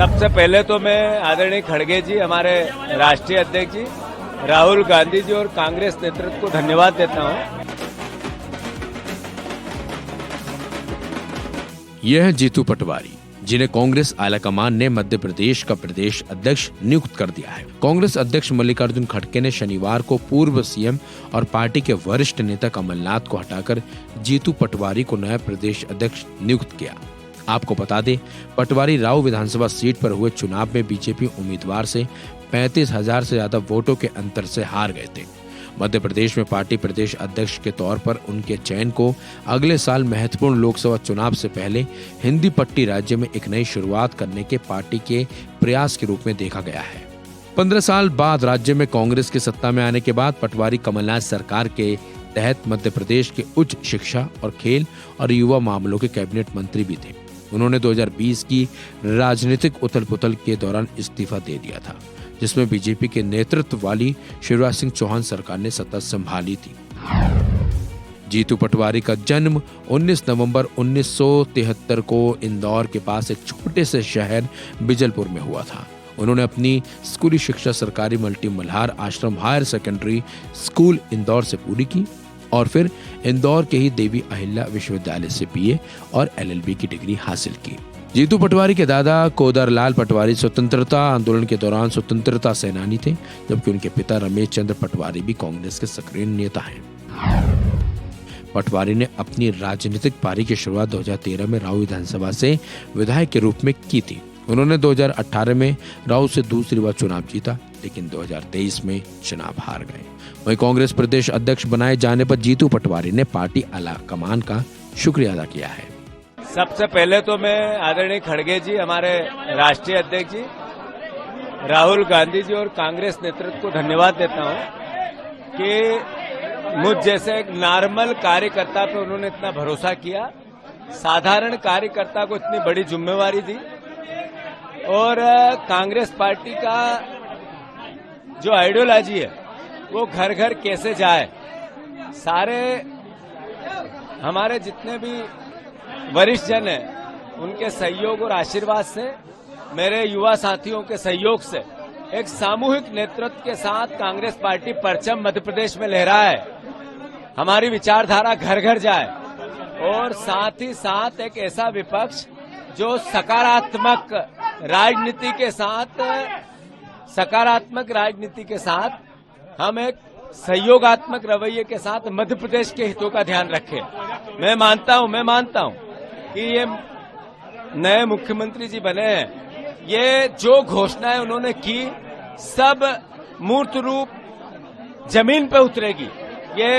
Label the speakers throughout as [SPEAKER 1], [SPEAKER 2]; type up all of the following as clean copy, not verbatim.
[SPEAKER 1] सबसे पहले तो मैं आदरणीय खड़गे जी, हमारे राष्ट्रीय अध्यक्ष जी, राहुल गांधी जी और कांग्रेस नेतृत्व को धन्यवाद देता हूं।
[SPEAKER 2] यह है जीतू पटवारी, जिन्हें कांग्रेस आलाकमान ने मध्य प्रदेश का प्रदेश अध्यक्ष नियुक्त कर दिया है। कांग्रेस अध्यक्ष मल्लिकार्जुन खड़गे ने शनिवार को पूर्व सीएम और पार्टी के वरिष्ठ नेता कमलनाथ को हटाकर जीतू पटवारी को नया प्रदेश अध्यक्ष नियुक्त किया। आपको बता दें, पटवारी राव विधानसभा सीट पर हुए चुनाव में बीजेपी उम्मीदवार से 35,000 से ज्यादा वोटों के अंतर से हार गए थे। मध्य प्रदेश में पार्टी प्रदेश अध्यक्ष के तौर पर उनके चयन को अगले साल महत्वपूर्ण लोकसभा चुनाव से पहले हिंदी पट्टी राज्य में एक नई शुरुआत करने के पार्टी के प्रयास के रूप में देखा गया है। 15 साल बाद राज्य में कांग्रेस की सत्ता में आने के बाद पटवारी कमलनाथ सरकार के तहत मध्य प्रदेश के उच्च शिक्षा और खेल और युवा मामलों के कैबिनेट मंत्री भी थे। उन्होंने 2020 की राजनीतिक उथल-पुथल के दौरान इस्तीफा दे दिया था, जिसमें बीजेपी के नेतृत्व वाली शिवराज सिंह चौहान सरकार ने सत्ता संभाली थी। जीतू पटवारी का जन्म 19 नवंबर 1973 को इंदौर के पास एक छोटे से शहर बिजलपुर में हुआ था। उन्होंने अपनी स्कूली शिक्षा सरकारी मल्टी मल्हार आश्रम हायर सेकेंडरी स्कूल इंदौर से पूरी की और फिर इंदौर के ही देवी अहिल्या विश्वविद्यालय से बीए और एलएलबी की डिग्री हासिल की। जीतू पटवारी के दादा कोदरलाल पटवारी स्वतंत्रता आंदोलन के दौरान स्वतंत्रता सेनानी थे, जबकि उनके पिता रमेश चंद्र पटवारी भी कांग्रेस के सक्रिय नेता हैं। पटवारी ने अपनी राजनीतिक पारी की शुरुआत 2013 में राव विधानसभा से विधायक के रूप में की थी। उन्होंने 2018 में राव से दूसरी बार चुनाव जीता, लेकिन 2023 में चुनाव हार गए। वहीं कांग्रेस प्रदेश अध्यक्ष बनाए जाने पर जीतू पटवारी ने पार्टी आलाकमान का शुक्रिया अदा किया है।
[SPEAKER 1] सबसे पहले तो मैं आदरणीय खड़गे जी, हमारे राष्ट्रीय अध्यक्ष जी, राहुल गांधी जी और कांग्रेस नेतृत्व को धन्यवाद देता हूं कि मुझ जैसे एक नॉर्मल कार्यकर्ता पे उन्होंने इतना भरोसा किया, साधारण कार्यकर्ता को इतनी बड़ी जिम्मेवारी दी और कांग्रेस पार्टी का जो आइडियोलॉजी है वो घर घर कैसे जाए, सारे हमारे जितने भी वरिष्ठ जन हैं उनके सहयोग और आशीर्वाद से, मेरे युवा साथियों के सहयोग से एक सामूहिक नेतृत्व के साथ कांग्रेस पार्टी परचम मध्य प्रदेश में लहराए, हमारी विचारधारा घर घर जाए और साथ ही साथ एक ऐसा विपक्ष जो सकारात्मक राजनीति के साथ हम एक सहयोगात्मक रवैये के साथ मध्य प्रदेश के हितों का ध्यान रखें। मैं मानता हूं कि ये नए मुख्यमंत्री जी बने हैं, ये जो घोषणाएं उन्होंने की सब मूर्त रूप जमीन पे उतरेगी। ये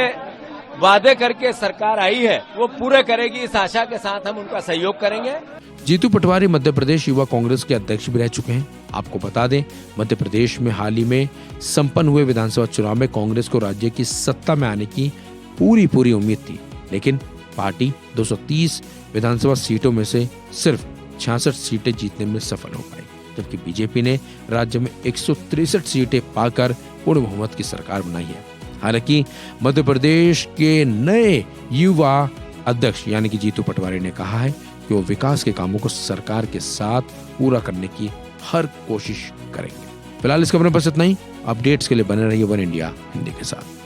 [SPEAKER 1] वादे करके सरकार आई है वो पूरे करेगी, इस आशा के साथ हम उनका सहयोग करेंगे।
[SPEAKER 2] जीतू पटवारी मध्य प्रदेश युवा कांग्रेस के अध्यक्ष भी रह चुके हैं। आपको बता दें, मध्य प्रदेश में हाल ही में संपन्न हुए विधानसभा चुनाव में कांग्रेस को राज्य की सत्ता में आने की पूरी उम्मीद थी, लेकिन पार्टी 230 विधानसभा सीटों में से सिर्फ 66 सीटें जीतने में सफल हो पाई, जबकि बीजेपी ने राज्य में 163 सीटें पाकर पूर्ण बहुमत की सरकार बनाई है। हालांकि मध्य प्रदेश के नए युवा अध्यक्ष यानी कि जीतू पटवारी ने कहा है कि वो विकास के कामों को सरकार के साथ पूरा करने की हर कोशिश करेंगे। फिलहाल इस खबर में बस इतना ही। अपडेट्स के लिए बने रहिए वन इंडिया हिंदी के साथ।